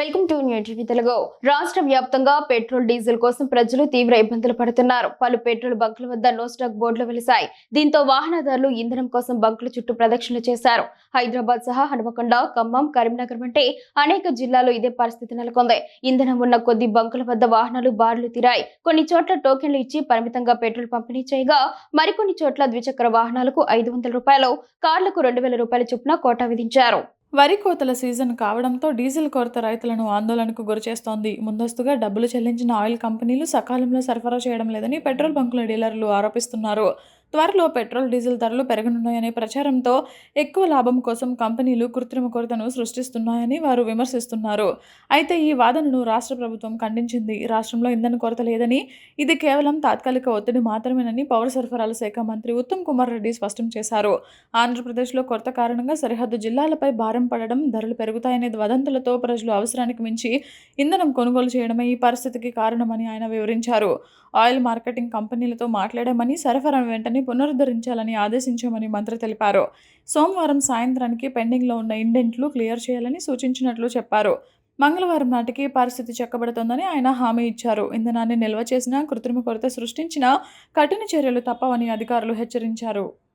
Welcome to new TV Telugu. రాష్ట్ర వ్యాప్తంగా petrol diesel కోసం ప్రజలు తీవ్ర ఇబ్బందులు పడుతున్నారు. పలు పెట్రోల్ బంకుల వద్ద నో స్టాక్ బోర్డులు వెలిశాయి. దీంతో వాహనదారులు ఇంధనం కోసం బంకుల చుట్టూ ప్రదక్షిణలు చేశారు. హైదరాబాద్ సహా హనుమకొండ, ఖమ్మం, కరీంనగర్ వంటి అనేక జిల్లాల్లో ఇదే పరిస్థితి నెలకొంది. ఇంధనం ఉన్న కొద్ది బంకుల వద్ద వాహనాలు బారులు తీరాయి. కొన్ని చోట్ల టోకెన్లు ఇచ్చి పరిమితంగా పెట్రోల్ పంపిణీ చేయగా మరికొన్ని చోట్ల ద్విచక్ర వాహనాలకు 500 రూపాయలు, కార్లకు 2000 రూపాయల చొప్పున కోటా విధించారు. వరి కోతల సీజన్ కావడంతో డీజిల్ కొరత రైతులను ఆందోళనకు గురిచేస్తోంది. ముందస్తుగా డబ్బులు చెల్లించిన ఆయిల్ కంపెనీలు సకాలంలో సరఫరా చేయడం లేదని పెట్రోల్ బంకుల డీలర్లు ఆరోపిస్తున్నారు. త్వరలో పెట్రోల్, డీజిల్ ధరలు పెరగనున్నాయనే ప్రచారంతో ఎక్కువ లాభం కోసం కంపెనీలు కృత్రిమ కొరతను సృష్టిస్తున్నాయని వారు విమర్శిస్తున్నారు. అయితే ఈ వాదనను రాష్ట్ర ప్రభుత్వం ఖండించింది. రాష్ట్రంలో ఇంధన కొరత లేదని, ఇది కేవలం తాత్కాలిక ఒత్తిడి మాత్రమేనని పౌర సరఫరాల శాఖ మంత్రి ఉత్తమ్ కుమార్ రెడ్డి స్పష్టం చేశారు. ఆంధ్రప్రదేశ్లో కొరత కారణంగా సరిహద్దు జిల్లాలపై భారం పడడం, ధరలు పెరుగుతాయనే వదంతులతో ప్రజలు అవసరానికి మించి ఇంధనం కొనుగోలు చేయడమే ఈ పరిస్థితికి కారణమని ఆయన వివరించారు. ఆయిల్ మార్కెటింగ్ కంపెనీలతో మాట్లాడామని, సరఫరాను వెంటనే పునరుద్ధరించాలని ఆదేశించామని మంత్రి తెలిపారు. సోమవారం సాయంత్రానికి పెండింగ్లో ఉన్న ఇండెంట్లు క్లియర్ చేయాలని సూచించినట్లు చెప్పారు. మంగళవారం నాటికి పరిస్థితి చక్కబడుతోందని ఆయన హామీ ఇచ్చారు. ఇంధనాన్ని నిల్వ చేసినా, కృత్రిమ కొరత సృష్టించినా కఠిన చర్యలు తప్పవని అధికారులు హెచ్చరించారు.